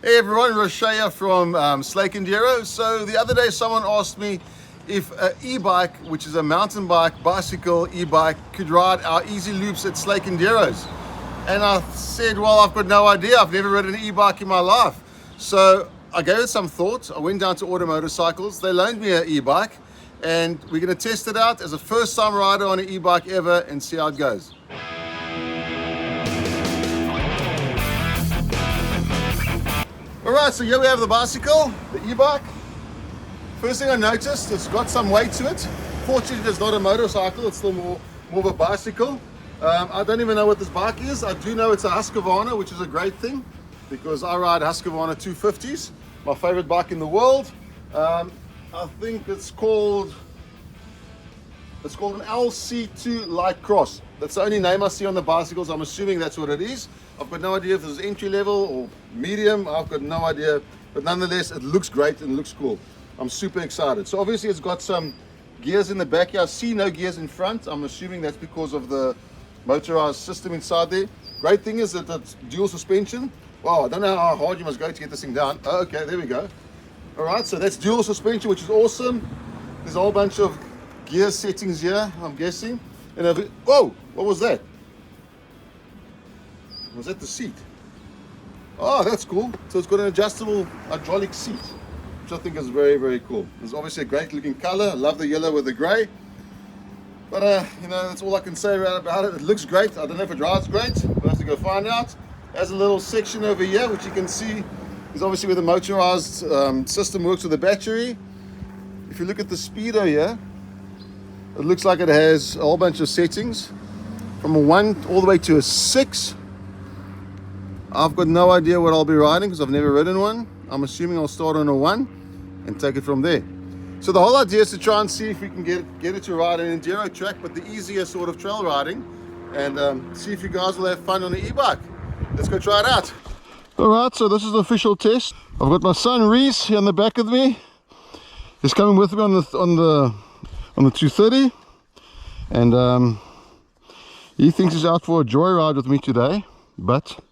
Hey everyone, Roshaya from Slake Enduro. So the other day someone asked me if an e-bike, which is a mountain bike, bicycle, e-bike, could ride our easy loops at Slake Enduros. And I said, well, I've got no idea. I've never ridden an e-bike in my life. So I gave it some thought. I went down to Auto Motorcycles. They loaned me an e-bike and we're going to test it out as a first time rider on an e-bike ever and see how it goes. Alright, so here we have the bicycle, the e-bike. First thing I noticed, it's got some weight to it. Fortunately, it's not a motorcycle, it's still more of a bicycle. I don't even know what this bike is. I do know it's a Husqvarna, which is a great thing because I ride Husqvarna 250s, my favorite bike in the world. I think it's called an LC2 light cross. That's the only name I see on the bicycles. I'm assuming that's what it is. I've got no idea if this is entry level or medium. I've got no idea, but nonetheless, it looks great and looks cool. I'm super excited. So obviously it's got some gears in the back here. I see no gears in front. I'm assuming that's because of the motorized system inside there. Great thing is that it's dual suspension. Wow, I don't know how hard you must go to get this thing down. Oh, okay, there we go. All right, so that's dual suspension, which is awesome. There's a whole bunch of gear settings here, I'm guessing. And whoa, what was that? Was that the seat? Oh, that's cool. So it's got an adjustable hydraulic seat, which I think is very, very cool. It's obviously a great looking color. I love the yellow with the gray. But, you know, that's all I can say about it. It looks great. I don't know if it rides great. We'll have to go find out. There's a little section over here, which you can see is obviously where the motorized system works with the battery. If you look at the speedo here, it looks like it has a whole bunch of settings from a 1 all the way to a 6. I've got no idea what I'll be riding because I've never ridden one. I'm assuming I'll start on a 1 and take it from there. So the whole idea is to try and see if we can get it to ride an enduro track, but the easier sort of trail riding, and see if you guys will have fun on the e-bike. Let's go try it out. Alright, so this is the official test. I've got my son Reese here on the back of me. He's coming with me on the 230, and he thinks he's out for a joyride with me today, but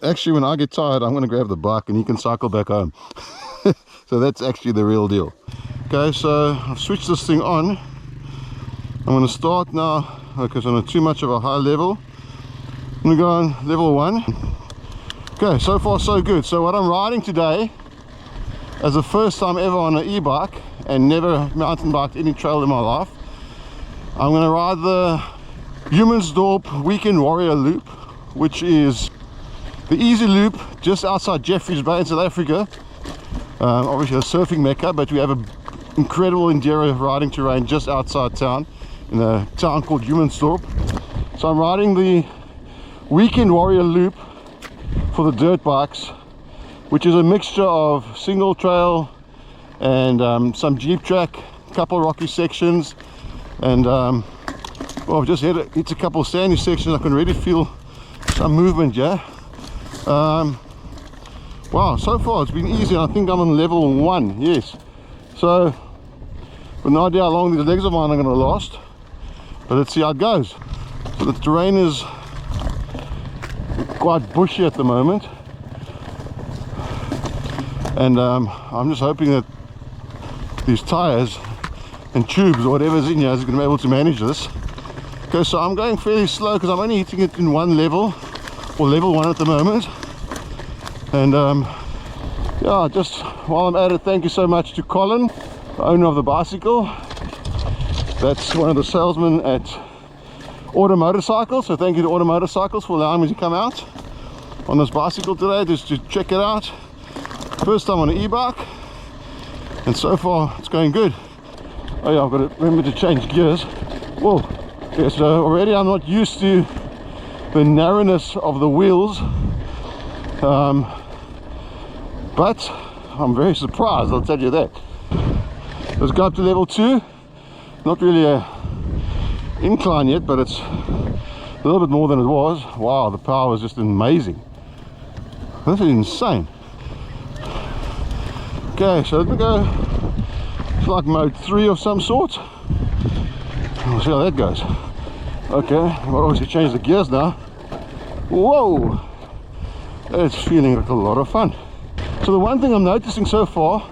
actually when I get tired I'm going to grab the bike and he can cycle back home. So that's actually the real deal. Okay, so I've switched this thing on. I'm going to start now because I'm on too much of a high level. I'm going to go on level 1. Okay, so far so good. So what I'm riding today, as the first time ever on an e-bike and never mountain biked any trail in my life, I'm going to ride the Humansdorp Weekend Warrior Loop, which is the easy loop just outside Jeffreys Bay in South Africa. Obviously a surfing mecca, but we have an incredible enduro riding terrain just outside town in a town called Humansdorp. So I'm riding the Weekend Warrior Loop for the dirt bikes, which is a mixture of single trail and some jeep track, a couple rocky sections, and well, I've just hit a couple of sandy sections. I can really feel some movement, yeah. Wow, so far it's been easy. I think I'm on level 1, yes. So, with no idea how long these legs of mine are going to last, but let's see how it goes. So the terrain is quite bushy at the moment, and I'm just hoping that these tires and tubes or whatever's in here is going to be able to manage this. Okay, so I'm going fairly slow because I'm only hitting it in one level, or level 1 at the moment. And yeah, just while I'm at it, thank you so much to Colin, the owner of the bicycle. That's one of the salesmen at Auto Motorcycles. So thank you to Auto Motorcycles for allowing me to come out on this bicycle today just to check it out. First time on an e-bike, and so far it's going good. Oh yeah, I've got to remember to change gears. Whoa. Okay, so already I'm not used to the narrowness of the wheels, but I'm very surprised, I'll tell you that. Let's go up to level 2. Not really a incline yet, but it's a little bit more than it was. Wow, the power is just amazing. This is insane. Okay, so let me go. It's like mode 3 of some sort. We'll see how that goes. Okay, I'll obviously change the gears now. Whoa! It's feeling like a lot of fun. So the one thing I'm noticing so far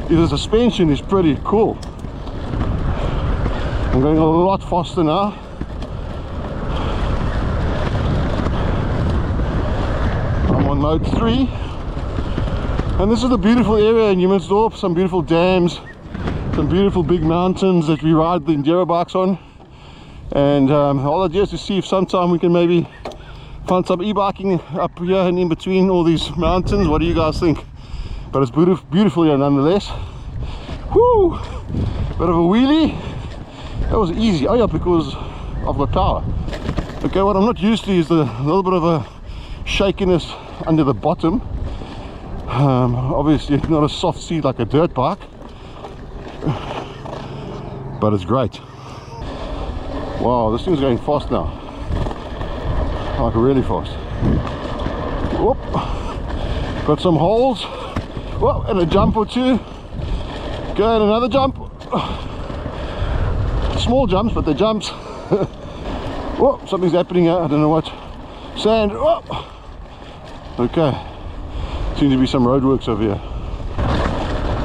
is the suspension is pretty cool. I'm going a lot faster now. I'm on mode 3. And this is a beautiful area in Humansdorp, some beautiful dams, some beautiful big mountains that we ride the enduro bikes on. And all idea is to see if sometime we can maybe find some e-biking up here and in between all these mountains. What do you guys think? But it's beautiful here nonetheless. Woo! Bit of a wheelie. That was easy. Oh yeah, because I've got power. Okay, what I'm not used to is the little bit of a shakiness under the bottom. Obviously not a soft seat like a dirt bike, but it's great. Wow, this thing's going fast now, like really fast. Whoop. Got some holes. Whoa, and a jump or two. Okay, and another jump. Small jumps, but they're jumps. Whoa, something's happening here. I don't know what. Sand. Whoa. Okay. Seems to be some roadworks over here.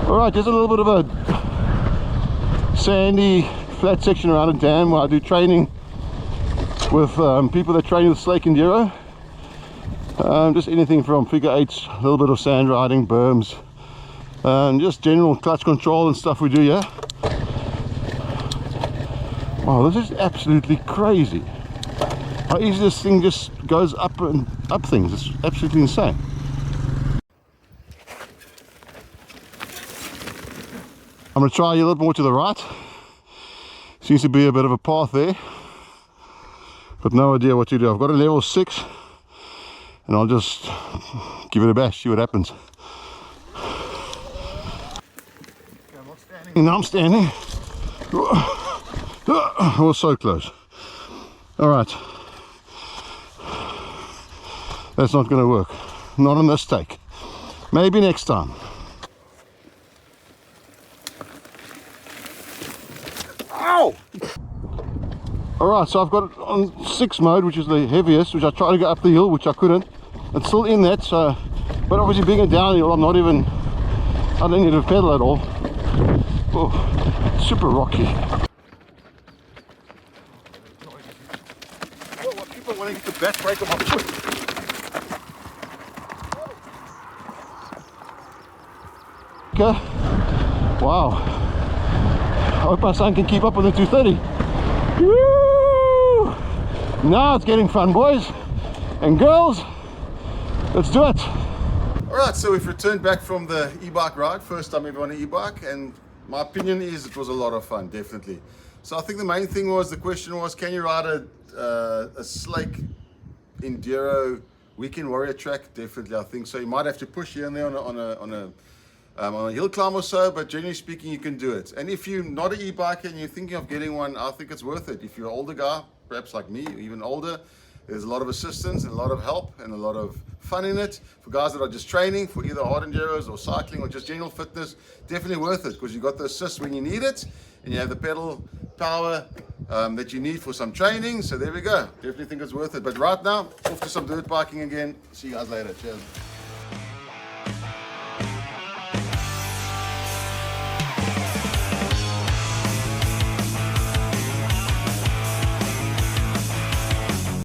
Alright, there's a little bit of a sandy flat section around a dam where I do training with people that train with Slake Enduro. Just anything from figure eights, a little bit of sand riding, berms, just general clutch control and stuff we do here. Wow, this is absolutely crazy. How easy this thing just goes up and up things. It's absolutely insane. I'm going to try a little more to the right. Seems to be a bit of a path there, but no idea what to do. I've got a level 6 and I'll just give it a bash, see what happens. Okay, I'm not standing. Now I'm standing. Oh, so close. Alright. That's not going to work. Not on this take. Maybe next time. Ow! Alright, so I've got it on 6 mode, which is the heaviest, which I tried to go up the hill, which I couldn't. It's still in that, so, but obviously being a downhill, I don't need to pedal at all. Oh, super rocky. Oh, what people want to get the back brake on my foot. Okay. Wow. I hope my son can keep up with the 230. Woo! Now it's getting fun, boys and girls. Let's do it. Alright, so we've returned back from the e-bike ride. First time ever on an e-bike, and my opinion is it was a lot of fun, definitely. So I think the main thing was, the question was, can you ride a Slake Enduro weekend warrior track? Definitely, I think so. You might have to push here and there on a hill climb or so, but generally speaking you can do it. And if you're not an e-biker and you're thinking of getting one, I think it's worth it. If you're an older guy, perhaps like me, or even older, there's a lot of assistance and a lot of help and a lot of fun in it. For guys that are just training for either hard enduros or cycling or just general fitness, definitely worth it, because you've got the assist when you need it and you have the pedal power that you need for some training. So there we go, definitely think it's worth it. But right now, off to some dirt biking again. See you guys later. Cheers.